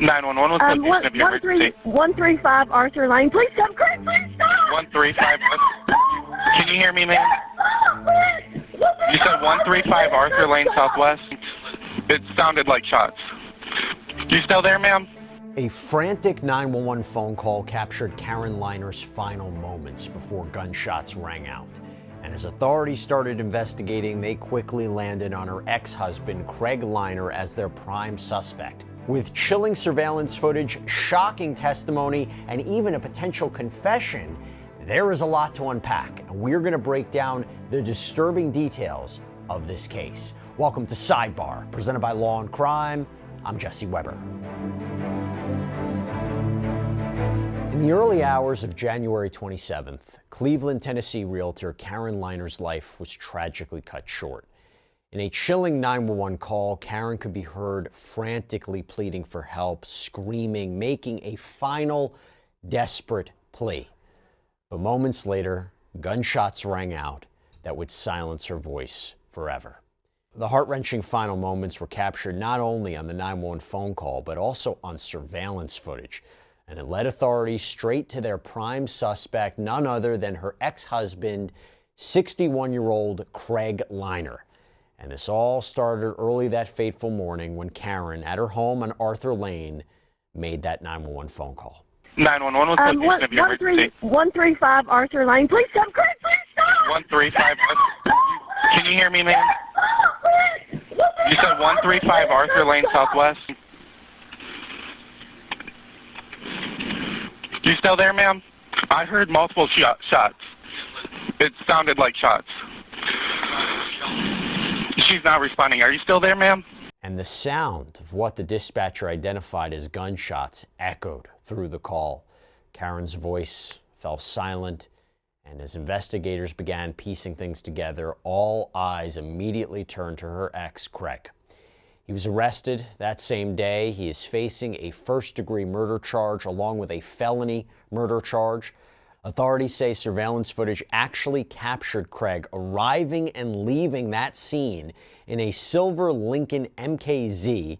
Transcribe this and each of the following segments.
911 was the location of your emergency. 135 Arthur Lane. Please come, Craig. Please stop. 135. Can you hear me, ma'am? You said 135 Arthur Lane Southwest. It sounded like shots. You still there, ma'am? A frantic 911 phone call captured Karen Liner's final moments before gunshots rang out. And as authorities started investigating, they quickly landed on her ex-husband, Craig Liner, as their prime suspect. With chilling surveillance footage, shocking testimony, and even a potential confession, there is a lot to unpack, and we're going to break down the disturbing details of this case. Welcome to Sidebar, presented by Law and Crime. I'm Jesse Weber. In the early hours of January 27th, Cleveland, Tennessee realtor Karen Liner's life was tragically cut short. In a chilling 911 call, Karen could be heard frantically pleading for help, screaming, making a final desperate plea. But moments later, gunshots rang out that would silence her voice forever. The heart-wrenching final moments were captured not only on the 911 phone call, but also on surveillance footage. And it led authorities straight to their prime suspect, none other than her ex-husband, 61-year-old Craig Liner. And this all started early that fateful morning when Karen, at her home on Arthur Lane, made that 911 phone call. 911 was the location of your emergency. 135 Arthur Lane. Please come, Craig. Please stop. 135. Can you hear me, ma'am? You said 135 Arthur Lane Southwest. You still there, ma'am? I heard multiple shots. It sounded like shots. She's not responding. Are you still there, ma'am? And the sound of what the dispatcher identified as gunshots echoed through the call. Karen's voice fell silent, and as investigators began piecing things together, all eyes immediately turned to her ex, Craig. He was arrested that same day. He is facing a first-degree murder charge along with a felony murder charge. Authorities say surveillance footage actually captured Craig arriving and leaving that scene in a silver Lincoln MKZ.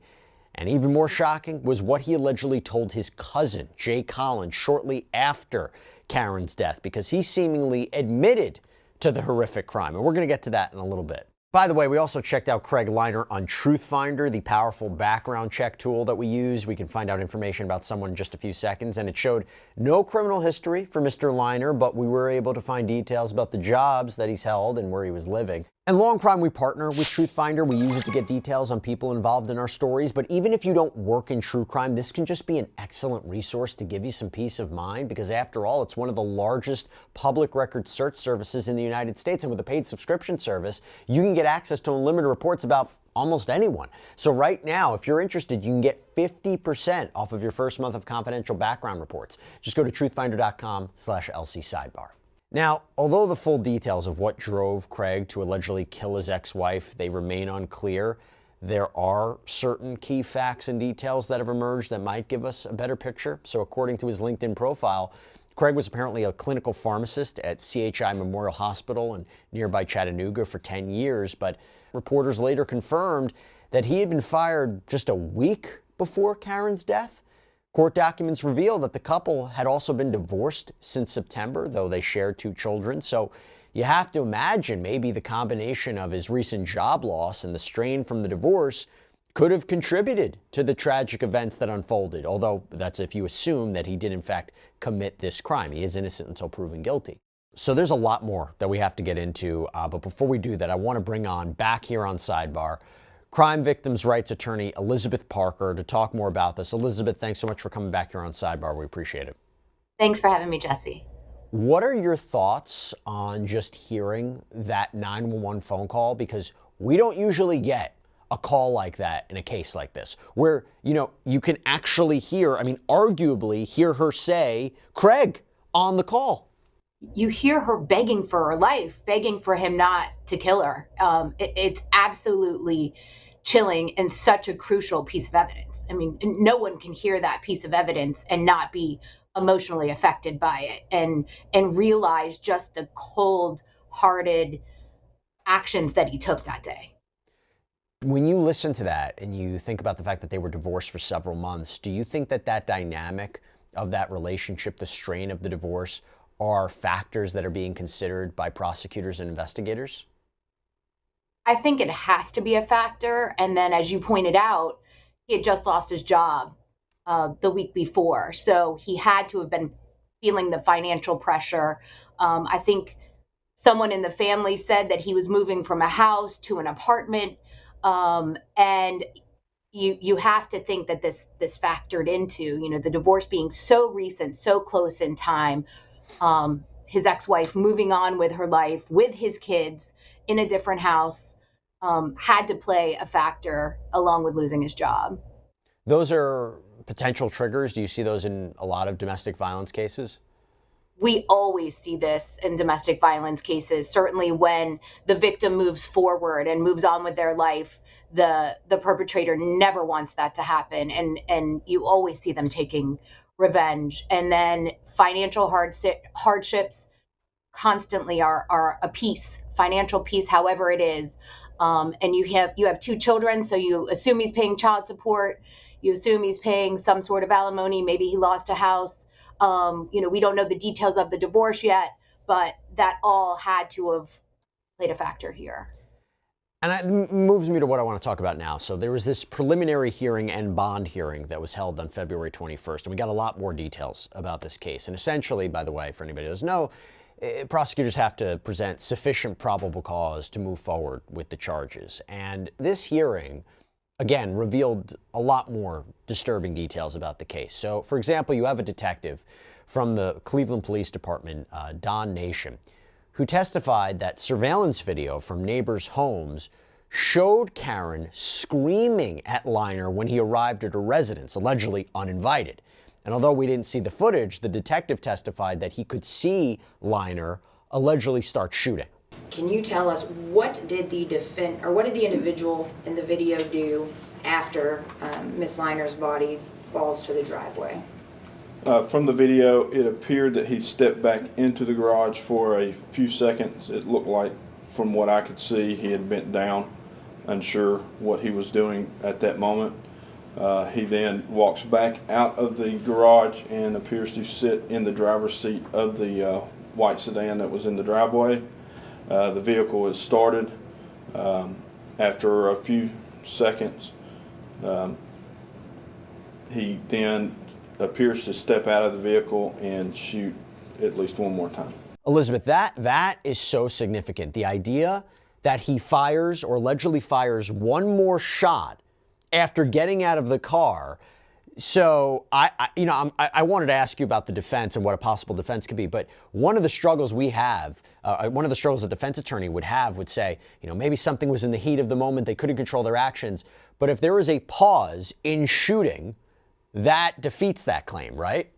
And even more shocking was what he allegedly told his cousin, Jay Collins, shortly after Karen's death, because he seemingly admitted to the horrific crime. And we're going to get to that in a little bit. By the way, we also checked out Craig Liner on Truthfinder, the powerful background check tool that we use. We can find out information about someone in just a few seconds, and it showed no criminal history for Mr. Liner, but we were able to find details about the jobs that he's held and where he was living. And Law and Crime, we partner with Truthfinder. We use it to get details on people involved in our stories. But even if you don't work in true crime, this can just be an excellent resource to give you some peace of mind, because after all, it's one of the largest public record search services in the United States. And with a paid subscription service, you can get access to unlimited reports about almost anyone. So right now, if you're interested, you can get 50% off of your first month of confidential background reports. Just go to truthfinder.com/LC-sidebar. Now, although the full details of what drove Craig to allegedly kill his ex-wife, they remain unclear, there are certain key facts and details that have emerged that might give us a better picture. So according to his LinkedIn profile, Craig was apparently a clinical pharmacist at CHI Memorial Hospital in nearby Chattanooga for 10 years, but reporters later confirmed that he had been fired just a week before Karen's death. Court documents reveal that the couple had also been divorced since September, though they shared 2 children. So you have to imagine maybe the combination of his recent job loss and the strain from the divorce could have contributed to the tragic events that unfolded, although that's if you assume that he did in fact commit this crime. He is innocent until proven guilty. So there's a lot more that we have to get into, but before we do that, I want to bring on, back here on Sidebar, crime victims' rights attorney Elizabeth Parker to talk more about this. Elizabeth, thanks so much for coming back here on Sidebar. We appreciate it. Thanks for having me, Jesse. What are your thoughts on just hearing that 911 phone call? Because we don't usually get a call like that in a case like this, where, you know, you can actually hear, I mean, arguably hear her say, Craig, on the call. You hear her begging for her life, begging for him not to kill her. It's absolutely chilling and such a crucial piece of evidence. I mean, no one can hear that piece of evidence and not be emotionally affected by it and realize just the cold-hearted actions that he took that day. When you listen to that and you think about the fact that they were divorced for several months, do you think that that dynamic of that relationship, the strain of the divorce, are factors that are being considered by prosecutors and investigators? I think it has to be a factor. And then, as you pointed out, he had just lost his job the week before. So he had to have been feeling the financial pressure. I think someone in the family said that he was moving from a house to an apartment. And you have to think that this factored into, the divorce being so recent, so close in time, his ex-wife moving on with her life, with his kids in a different house, had to play a factor along with losing his job. Those are potential triggers. Do you see those in a lot of domestic violence cases? We always see this in domestic violence cases. Certainly when the victim moves forward and moves on with their life, the perpetrator never wants that to happen. And you always see them taking revenge. And then financial hardships constantly are a piece, financial piece, however it is. And you have two children, so you assume he's paying child support. You assume he's paying some sort of alimony. Maybe he lost a house. We don't know the details of the divorce yet, but that all had to have played a factor here. And it moves me to what I want to talk about now. So there was this preliminary hearing and bond hearing that was held on February 21st, and we got a lot more details about this case. And essentially, by the way, for anybody who doesn't know, prosecutors have to present sufficient probable cause to move forward with the charges. And this hearing, again, revealed a lot more disturbing details about the case. So, for example, you have a detective from the Cleveland Police Department, Don Nation, who testified that surveillance video from neighbors' homes showed Karen screaming at Liner when he arrived at her residence, allegedly uninvited. And although we didn't see the footage, the detective testified that he could see Liner allegedly start shooting. Can you tell us what did the individual in the video do after Miss Liner's body falls to the driveway? From the video, it appeared that he stepped back into the garage for a few seconds. It looked like, from what I could see, he had bent down, unsure what he was doing at that moment. He then walks back out of the garage and appears to sit in the driver's seat of the white sedan that was in the driveway. The vehicle is started. After a few seconds, he then appears to step out of the vehicle and shoot at least one more time. Elizabeth, that is so significant. The idea that he fires or allegedly fires one more shot after getting out of the car. So I wanted to ask you about the defense and what a possible defense could be. But one of the struggles we have, one of the struggles a defense attorney would say, maybe something was in the heat of the moment. They couldn't control their actions. But if there is a pause in shooting, that defeats that claim, right?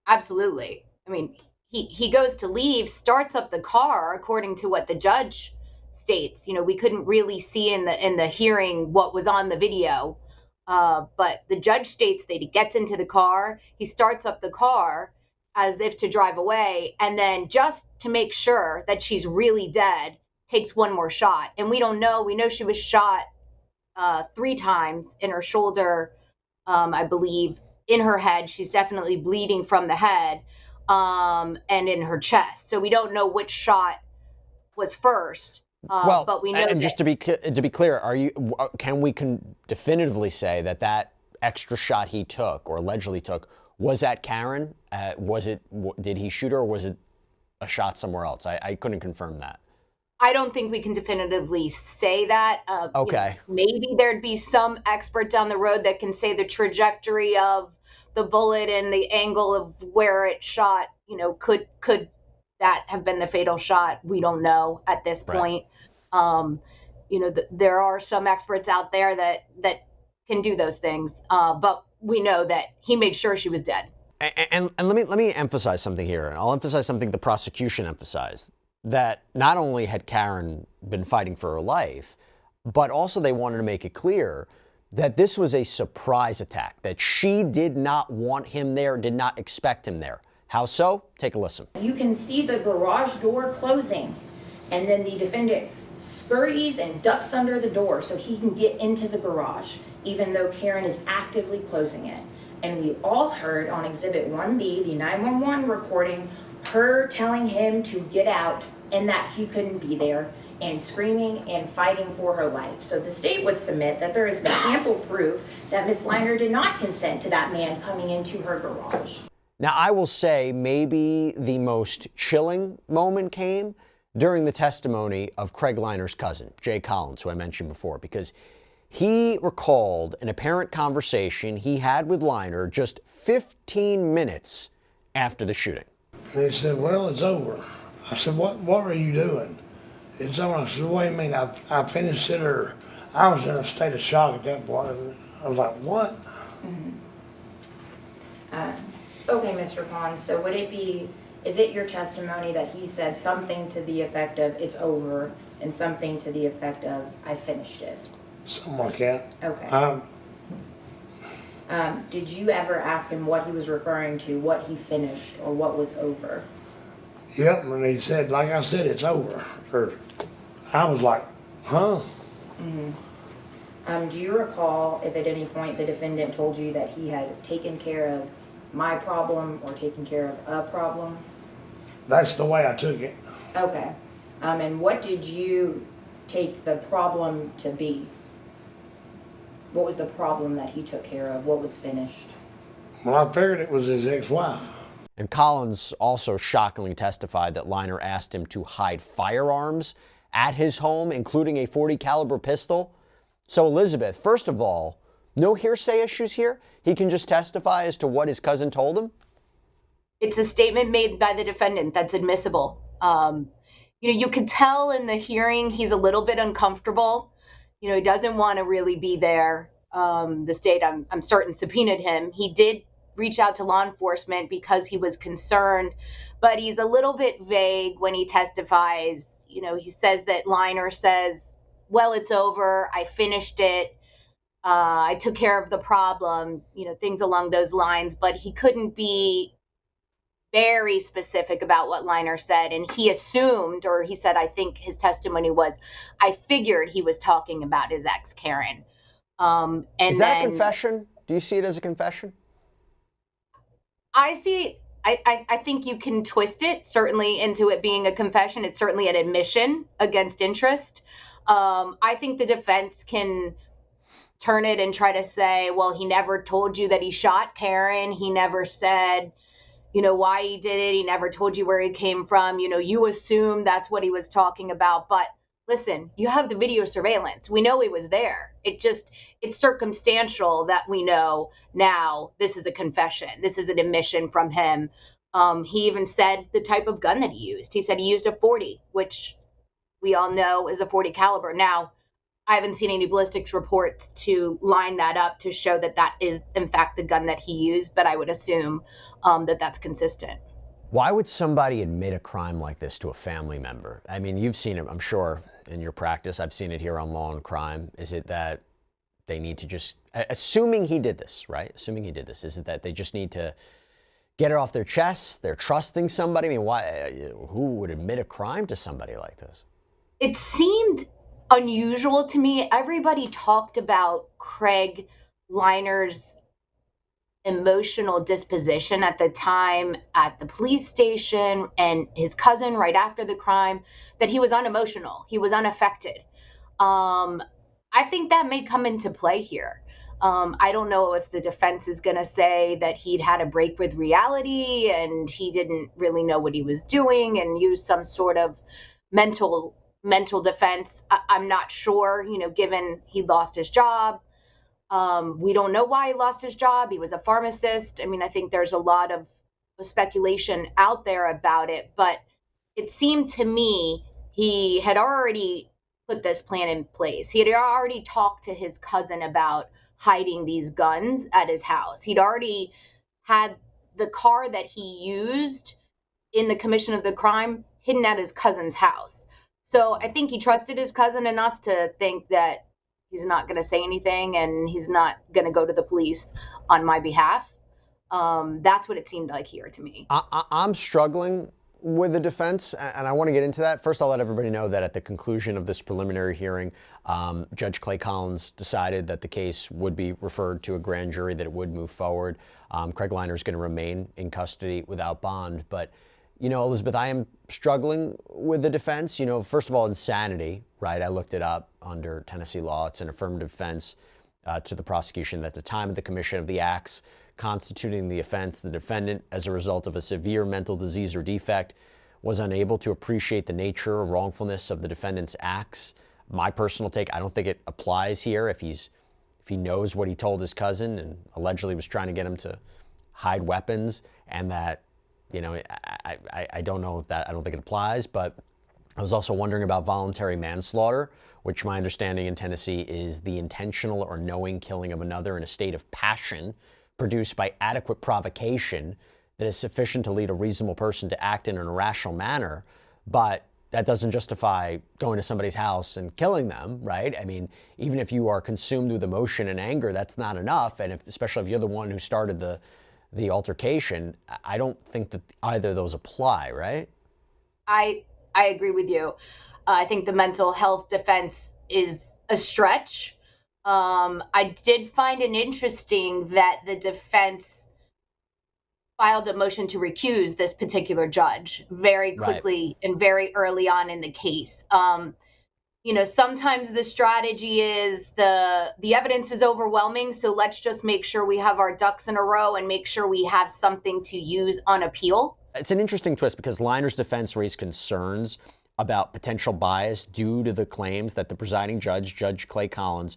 Absolutely. I mean, he goes to leave, starts up the car, according to what the judge states. We couldn't really see in the hearing what was on the video. But the judge states that he gets into the car, he starts up the car as if to drive away, and then just to make sure that she's really dead, takes one more shot. And we don't know. We know she was shot 3 times in her shoulder, I believe, in her head. She's definitely bleeding from the head, and in her chest. So we don't know which shot was first. But we know. And just to be clear, can we definitively say that extra shot he took or allegedly took was at Karen? Did he shoot her, or was it a shot somewhere else? I couldn't confirm that. I don't think we can definitively say that. Okay. Maybe there'd be some expert down the road that can say the trajectory of the bullet and the angle of where it shot. Could that have been the fatal shot? We don't know at this point. There are some experts out there that can do those things, but we know that he made sure she was dead. And let me emphasize something here, and I'll emphasize something the prosecution emphasized, that not only had Karen been fighting for her life, but also they wanted to make it clear that this was a surprise attack, that she did not want him there, did not expect him there. How so? Take a listen. You can see the garage door closing, and then the defendant scurries and ducks under the door so he can get into the garage, even though Karen is actively closing it. And we all heard on Exhibit 1B, the 911 recording, her telling him to get out and that he couldn't be there, and screaming and fighting for her life. So the state would submit that there has been ample proof that Ms. Liner did not consent to that man coming into her garage. Now, I will say maybe the most chilling moment came during the testimony of Craig Liner's cousin, Jay Collins, who I mentioned before, because he recalled an apparent conversation he had with Liner just 15 minutes after the shooting. And he said, well, it's over. I said, what are you doing? It's over. I said, what do you mean? I finished it, or I was in a state of shock at that point. I was like, what? Okay, Mr. Pond, so is it your testimony that he said something to the effect of it's over and something to the effect of I finished it? Something like that. Okay. Did you ever ask him what he was referring to, what he finished, or what was over? Yep, and he said, like I said, it's over. Or I was like, huh? Do you recall if at any point the defendant told you that he had taken care of my problem or taken care of a problem? That's the way I took it. Okay. And what did you take the problem to be? What was the problem that he took care of? What was finished? Well, I figured it was his ex-wife. And Collins also shockingly testified that Liner asked him to hide firearms at his home, including a .40 caliber pistol. So, Elizabeth, first of all, no hearsay issues here? He can just testify as to what his cousin told him? It's a statement made by the defendant that's admissible. You could tell in the hearing he's a little bit uncomfortable. He doesn't want to really be there. The state, I'm certain, subpoenaed him. He did reach out to law enforcement because he was concerned, but he's a little bit vague when he testifies. He says that Liner says, well, it's over. I finished it. I took care of the problem, things along those lines, but he couldn't be very specific about what Liner said. And he assumed, or he said, I think his testimony was, I figured he was talking about his ex, Karen. Is that a confession? Do you see it as a confession? I think you can twist it certainly into it being a confession. It's certainly an admission against interest. I think the defense can turn it and try to say, well, he never told you that he shot Karen. He never said, why he did it. He never told you where he came from. You assume that's what he was talking about. But listen, you have the video surveillance. We know he was there. It's circumstantial that we know now this is a confession. This is an admission from him. He even said the type of gun that he used. He said he used a .40, which we all know is a .40 caliber. Now, I haven't seen any ballistics reports to line that up to show that that is, in fact, the gun that he used, but I would assume that that's consistent. Why would somebody admit a crime like this to a family member? I mean, you've seen it, I'm sure, in your practice. I've seen it here on Law and Crime. Is it that they need to just, assuming he did this, right? Assuming he did this, is it that they just need to get it off their chest? They're trusting somebody? I mean, who would admit a crime to somebody like this? It seemed unusual to me. Everybody talked about Craig Liner's emotional disposition at the time at the police station and his cousin right after the crime, that he was unemotional. He was unaffected. I think that may come into play here. I don't know if the defense is going to say that he'd had a break with reality and he didn't really know what he was doing and use some sort of mental defense. I'm not sure, given he lost his job. We don't know why he lost his job. He was a pharmacist. I mean, I think there's a lot of speculation out there about it, but it seemed to me he had already put this plan in place. He had already talked to his cousin about hiding these guns at his house. He'd already had the car that he used in the commission of the crime hidden at his cousin's house. So I think he trusted his cousin enough to think that he's not going to say anything and he's not going to go to the police on my behalf. That's what it seemed like here to me. I'm struggling with the defense, and I want to get into that. First, I'll let everybody know that at the conclusion of this preliminary hearing, Judge Clay Collins decided that the case would be referred to a grand jury, that it would move forward. Craig Liner is going to remain in custody without bond. But, you know, Elizabeth, I am struggling with the defense. You know, first of all, insanity, right? I looked it up under Tennessee law. It's an affirmative defense to the prosecution that at the time of the commission of the acts constituting the offense, the defendant, as a result of a severe mental disease or defect, was unable to appreciate the nature or wrongfulness of the defendant's acts. My personal take, I don't think it applies here if he knows what he told his cousin and allegedly was trying to get him to hide weapons, and that, you know, I don't know if that, I don't think it applies. But I was also wondering about voluntary manslaughter, which my understanding in Tennessee is the intentional or knowing killing of another in a state of passion produced by adequate provocation that is sufficient to lead a reasonable person to act in an irrational manner. But that doesn't justify going to somebody's house and killing them, right? I mean, even if you are consumed with emotion and anger, that's not enough. And especially if you're the one who started the altercation, I don't think that either of those apply, right? I agree with you. I think the mental health defense is a stretch. I did find it interesting that the defense filed a motion to recuse this particular judge very quickly and very early on in the case. You know, sometimes the strategy is the evidence is overwhelming, so let's just make sure we have our ducks in a row and make sure we have something to use on appeal. It's an interesting twist because Liner's defense raised concerns about potential bias due to the claims that the presiding judge, Judge Clay Collins,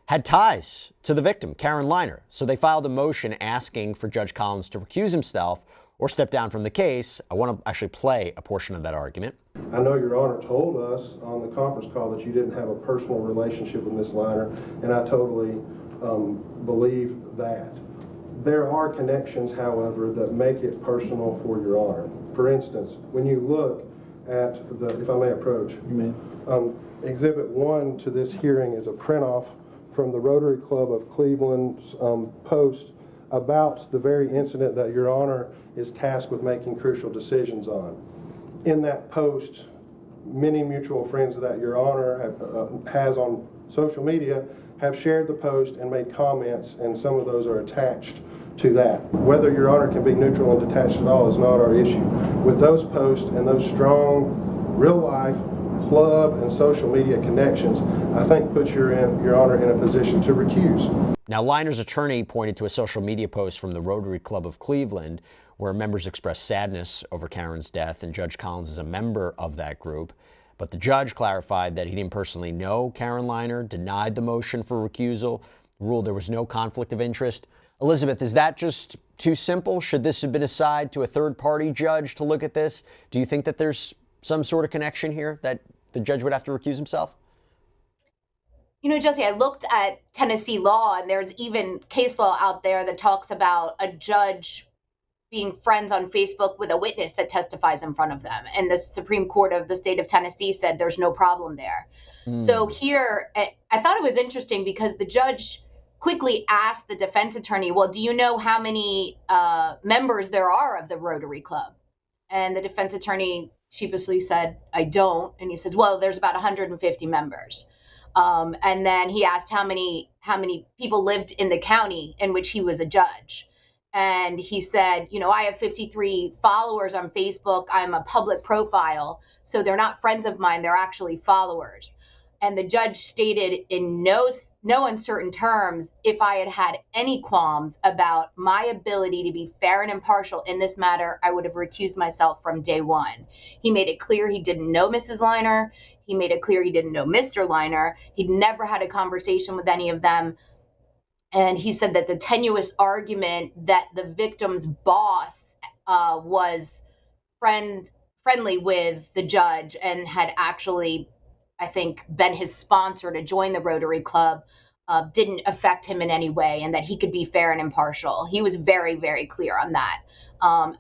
had ties to the victim, Karen Liner. So they filed a motion asking for Judge Collins to recuse himself or step down from the case. I want to actually play a portion of that argument. I know Your Honor told us on the conference call that you didn't have a personal relationship with Ms. Liner, and I totally believe that. There are connections, however, that make it personal for Your Honor. For instance, when you look at the, if I may approach, you may. Exhibit 1 to this hearing is a print-off from the Rotary Club of Cleveland's post about the very incident that Your Honor is tasked with making crucial decisions on. In that post, many mutual friends that Your Honor has on social media have shared the post and made comments, and some of those are attached to that. Whether Your Honor can be neutral and detached at all is not our issue. With those posts and those strong real-life club and social media connections, I think puts Your Honor in a position to recuse. Now, Liner's attorney pointed to a social media post from the Rotary Club of Cleveland where members expressed sadness over Karen's death, and Judge Collins is a member of that group. But the judge clarified that he didn't personally know Karen Liner, denied the motion for recusal, ruled there was no conflict of interest. Elizabeth, is that just too simple? Should this have been assigned to a third-party judge to look at this? Do you think that there's some sort of connection here that the judge would have to recuse himself? You know, Jesse, I looked at Tennessee law, and there's even case law out there that talks about a judge being friends on Facebook with a witness that testifies in front of them. And the Supreme Court of the state of Tennessee said there's no problem there. So here, I thought it was interesting because the judge quickly asked the defense attorney, well, do you know how many members there are of the Rotary Club? And the defense attorney sheepishly said, I don't. And he says, well, there's about 150 members. And then he asked how many people lived in the county in which he was a judge. And he said, you know, I have 53 followers on Facebook. I'm a public profile. So they're not friends of mine. They're actually followers. And the judge stated in no uncertain terms, if I had had any qualms about my ability to be fair and impartial in this matter, I would have recused myself from day one. He made it clear he didn't know Mrs. Liner. He made it clear he didn't know Mr. Liner. He'd never had a conversation with any of them. And he said that the tenuous argument that the victim's boss was friendly with the judge and had actually, I think, been his sponsor to join the Rotary Club didn't affect him in any way, and that he could be fair and impartial. He was very, very clear on that. And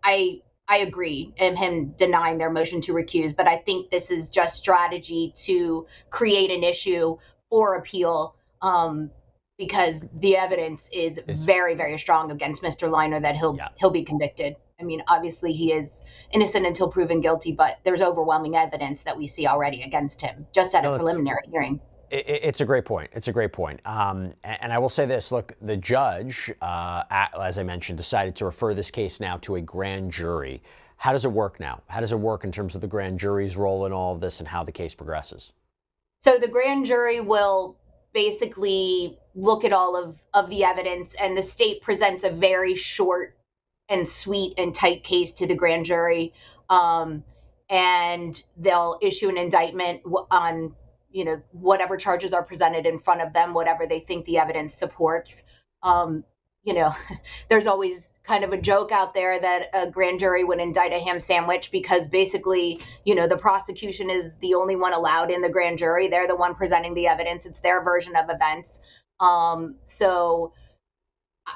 I agree in him denying their motion to recuse, but I think this is just strategy to create an issue for appeal because the evidence is very, very strong against Mr. Liner that he'll be convicted. I mean, obviously he is innocent until proven guilty, but there's overwhelming evidence that we see already against him just at a preliminary hearing. It's a great point. It's a great point. And I will say this, look, the judge, as I mentioned, decided to refer this case now to a grand jury. How does it work now? How does it work in terms of the grand jury's role in all of this and how the case progresses? So the grand jury will basically look at all of the evidence, and the state presents a very short and sweet and tight case to the grand jury. And they'll issue an indictment on, whatever charges are presented in front of them, whatever they think the evidence supports. There's always kind of a joke out there that a grand jury would indict a ham sandwich because basically, the prosecution is the only one allowed in the grand jury. They're the one presenting the evidence. It's their version of events. So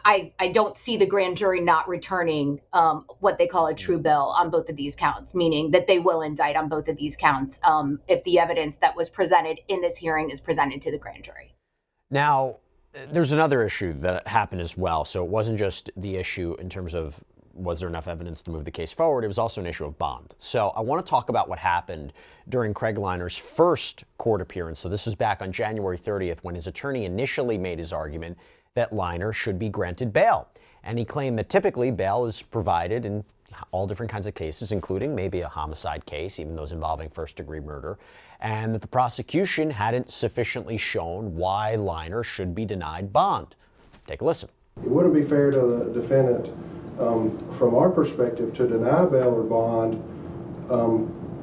I don't see the grand jury not returning what they call a true bill on both of these counts, meaning that they will indict on both of these counts if the evidence that was presented in this hearing is presented to the grand jury. Now, there's another issue that happened as well. So it wasn't just the issue in terms of was there enough evidence to move the case forward? It was also an issue of bond. So I want to talk about what happened during Craig Liner's first court appearance. So this was back on January 30th when his attorney initially made his argument that Liner should be granted bail. And he claimed that typically bail is provided in all different kinds of cases, including maybe a homicide case, even those involving first-degree murder, and that the prosecution hadn't sufficiently shown why Liner should be denied bond. Take a listen. It wouldn't be fair to the defendant, from our perspective, to deny bail or bond,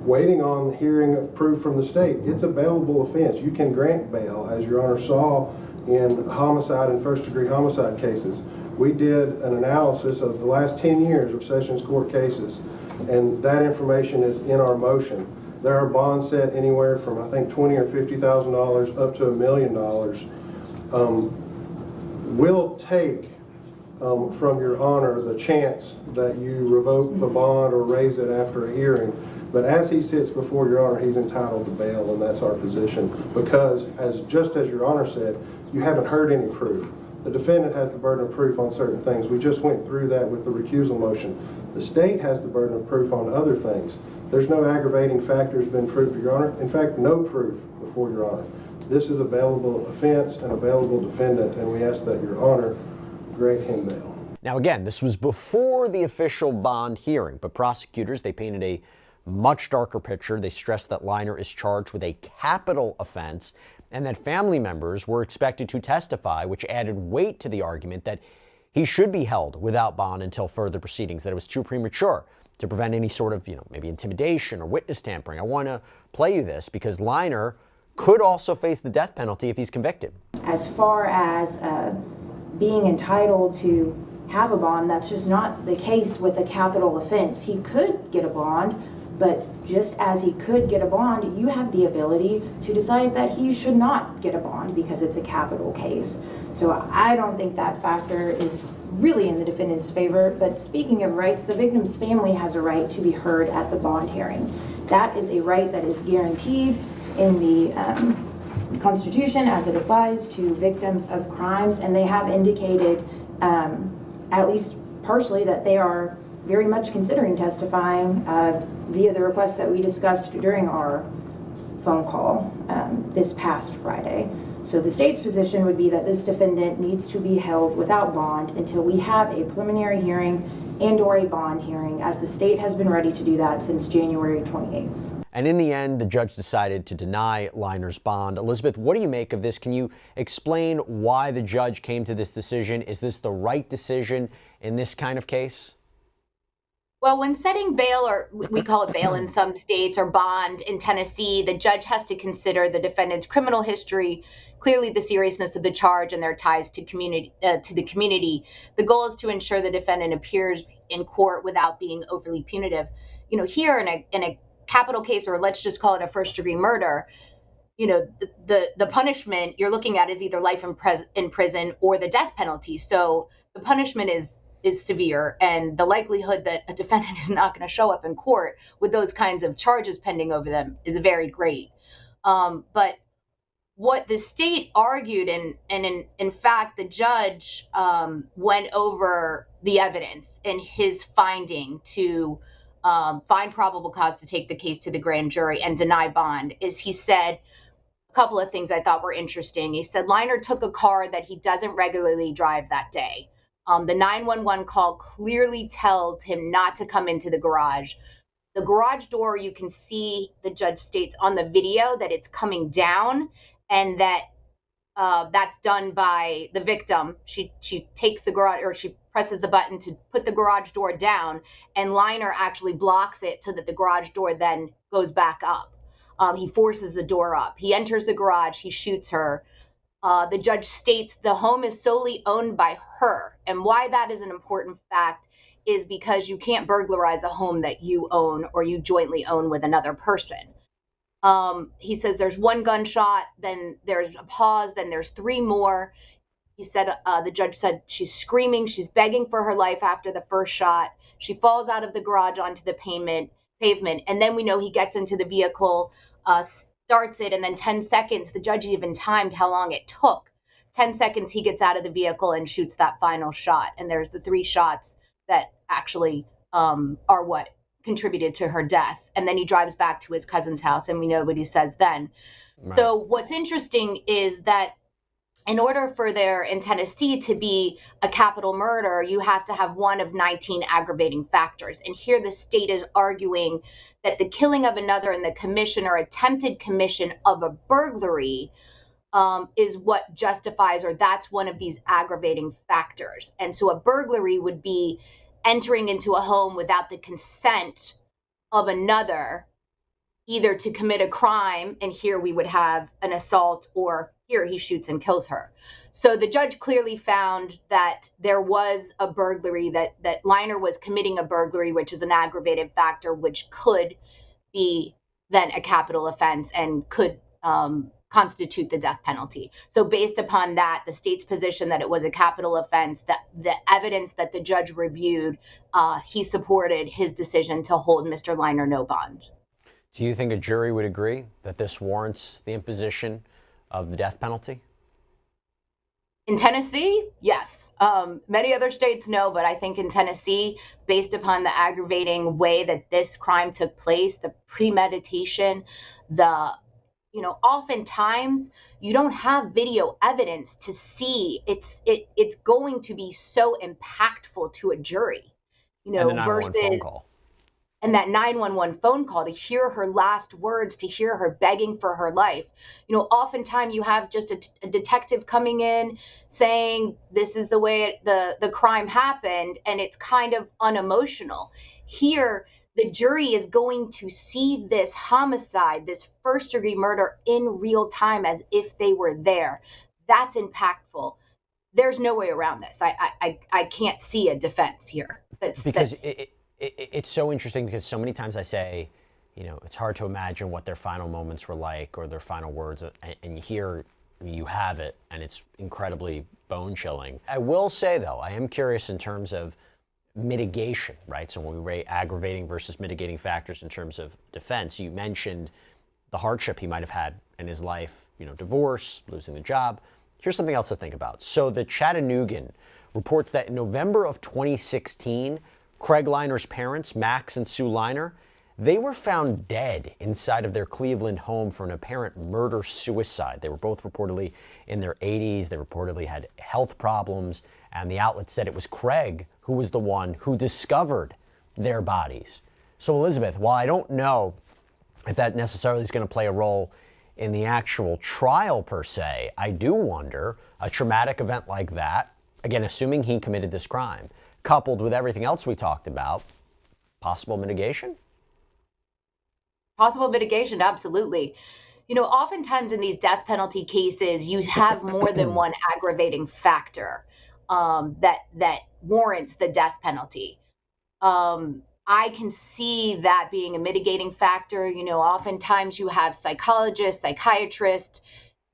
waiting on hearing proof from the state. It's a bailable offense. You can grant bail, as Your Honor saw in homicide and first-degree homicide cases. We did an analysis of the last 10 years of Sessions Court cases, and that information is in our motion. There are bonds set anywhere from, I think, $20,000 or $50,000 up to $1 million. We'll take from Your Honor the chance that you revoke the bond or raise it after a hearing. But as he sits before Your Honor, he's entitled to bail, and that's our position. Because, just as Your Honor said, you haven't heard any proof. The defendant has the burden of proof on certain things. We just went through that with the recusal motion. The state has the burden of proof on other things. There's no aggravating factors been proved, Your Honor. In fact, no proof before Your Honor. This is a bailable offense and a bailable defendant, and we ask that Your Honor grant him bail. Now again, this was before the official bond hearing, but prosecutors, they painted a much darker picture. They stressed that Liner is charged with a capital offense and that family members were expected to testify, which added weight to the argument that he should be held without bond until further proceedings, that it was too premature to prevent any sort of, maybe intimidation or witness tampering. I want to play you this because Liner could also face the death penalty if he's convicted. As far as being entitled to have a bond, that's just not the case with a capital offense. He could get a bond, but just as he could get a bond, you have the ability to decide that he should not get a bond because it's a capital case. So I don't think that factor is really in the defendant's favor. But speaking of rights, the victim's family has a right to be heard at the bond hearing. That is a right that is guaranteed in the Constitution as it applies to victims of crimes, and they have indicated, at least partially, that they are very much considering testifying via the request that we discussed during our phone call this past Friday. So the state's position would be that this defendant needs to be held without bond until we have a preliminary hearing and or a bond hearing, as the state has been ready to do that since January 28th. And in the end, the judge decided to deny Liner's bond. Elizabeth, what do you make of this? Can you explain why the judge came to this decision? Is this the right decision in this kind of case? Well, when setting bail, or we call it bail in some states, or bond in Tennessee, the judge has to consider the defendant's criminal history, clearly the seriousness of the charge, and their ties to the community. The goal is to ensure the defendant appears in court without being overly punitive. Here in a capital case, or let's just call it a first-degree murder, the punishment you're looking at is either life in prison or the death penalty. So the punishment is severe, and the likelihood that a defendant is not going to show up in court with those kinds of charges pending over them is very great. But what the state argued, and in fact, the judge went over the evidence in his finding to find probable cause to take the case to the grand jury and deny bond, is he said a couple of things I thought were interesting. He said Liner took a car that he doesn't regularly drive that day. The 911 call clearly tells him not to come into the garage. The garage door, you can see, the judge states on the video that it's coming down, and that that's done by the victim. She takes the garage, or she presses the button to put the garage door down, and Liner actually blocks it so that the garage door then goes back up. He forces the door up. He enters the garage. He shoots her. The judge states the home is solely owned by her. And why that is an important fact is because you can't burglarize a home that you own or you jointly own with another person. He says there's one gunshot, then there's a pause, then there's three more. He said, the judge said she's screaming, she's begging for her life after the first shot. She falls out of the garage onto the pavement, and then we know he gets into the vehicle, starts it, and then 10 seconds, the judge even timed how long it took. 10 seconds, he gets out of the vehicle and shoots that final shot. And there's the three shots that actually are what contributed to her death. And then he drives back to his cousin's house, and we know what he says then. Right. So what's interesting is that in order for there in Tennessee to be a capital murder, you have to have one of 19 aggravating factors. And here the state is arguing that the killing of another and the commission or attempted commission of a burglary is what justifies, or that's one of these aggravating factors. And so a burglary would be entering into a home without the consent of another, either to commit a crime, and here we would have an assault, or here he shoots and kills her. So the judge clearly found that there was a burglary, that Liner was committing a burglary, which is an aggravated factor, which could be then a capital offense and could constitute the death penalty. So based upon that, the state's position that it was a capital offense, that the evidence that the judge reviewed, he supported his decision to hold Mr. Liner no bond. Do you think a jury would agree that this warrants the imposition of the death penalty? In Tennessee, yes. Many other states, no, but I think in Tennessee, based upon the aggravating way that this crime took place, the premeditation, oftentimes you don't have video evidence to see. It's going to be so impactful to a jury, and the 911 phone call. And that 911 phone call, to hear her last words, to hear her begging for her life. Oftentimes you have just a detective coming in saying, this is the way the crime happened, and it's kind of unemotional. Here, the jury is going to see this homicide, this first-degree murder in real time as if they were there. That's impactful. There's no way around this. I can't see a defense here. It's so interesting, because so many times I say, it's hard to imagine what their final moments were like or their final words, and here you have it, and it's incredibly bone-chilling. I will say, though, I am curious in terms of mitigation, right? So when we rate aggravating versus mitigating factors in terms of defense, you mentioned the hardship he might have had in his life, divorce, losing the job. Here's something else to think about. So the Chattanoogan reports that in November of 2016, Craig Liner's parents, Max and Sue Liner, they were found dead inside of their Cleveland home for an apparent murder-suicide. They were both reportedly in their 80s. They reportedly had health problems, and the outlet said it was Craig who was the one who discovered their bodies. So Elizabeth, while I don't know if that necessarily is going to play a role in the actual trial per se, I do wonder, a traumatic event like that, again, assuming he committed this crime, coupled with everything else we talked about, possible mitigation? Possible mitigation, absolutely. Oftentimes in these death penalty cases, you have more than one aggravating factor that warrants the death penalty. I can see that being a mitigating factor. Oftentimes you have psychologists, psychiatrists,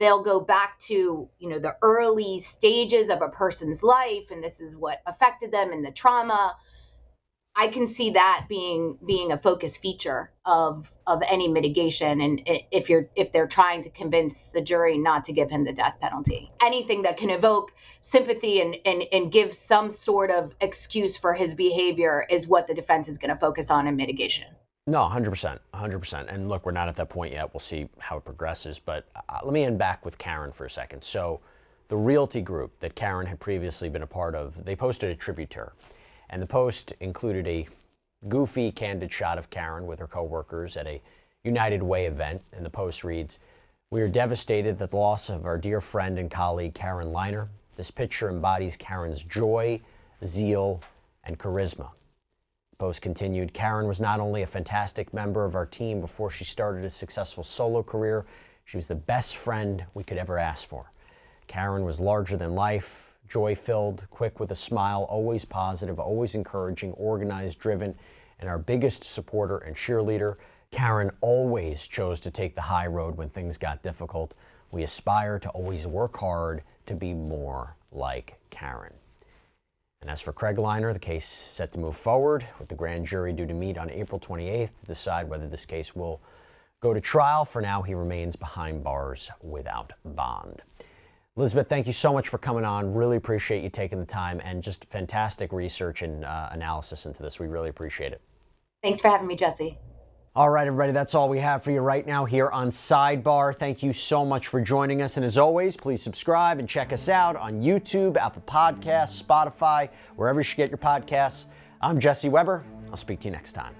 they'll go back to, the early stages of a person's life, and this is what affected them and the trauma. I can see that being a focus feature of any mitigation, and if they're trying to convince the jury not to give him the death penalty. Anything that can evoke sympathy and give some sort of excuse for his behavior is what the defense is going to focus on in mitigation. No, 100%, 100%. And look, we're not at that point yet. We'll see how it progresses. But let me end back with Karen for a second. So the Realty group that Karen had previously been a part of, they posted a tribute to her. And the post included a goofy, candid shot of Karen with her coworkers at a United Way event. And the post reads, "We are devastated at the loss of our dear friend and colleague, Karen Liner. This picture embodies Karen's joy, zeal, and charisma." The post continued, "Karen was not only a fantastic member of our team before she started a successful solo career, she was the best friend we could ever ask for. Karen was larger than life, joy-filled, quick with a smile, always positive, always encouraging, organized, driven, and our biggest supporter and cheerleader. Karen always chose to take the high road when things got difficult. We aspire to always work hard to be more like Karen." And as for Craig Liner, the case set to move forward, with the grand jury due to meet on April 28th to decide whether this case will go to trial. For now, he remains behind bars without bond. Elizabeth, thank you so much for coming on. Really appreciate you taking the time, and just fantastic research and analysis into this. We really appreciate it. Thanks for having me, Jesse. All right, everybody, that's all we have for you right now here on Sidebar. Thank you so much for joining us. And as always, please subscribe and check us out on YouTube, Apple Podcasts, Spotify, wherever you should get your podcasts. I'm Jesse Weber. I'll speak to you next time.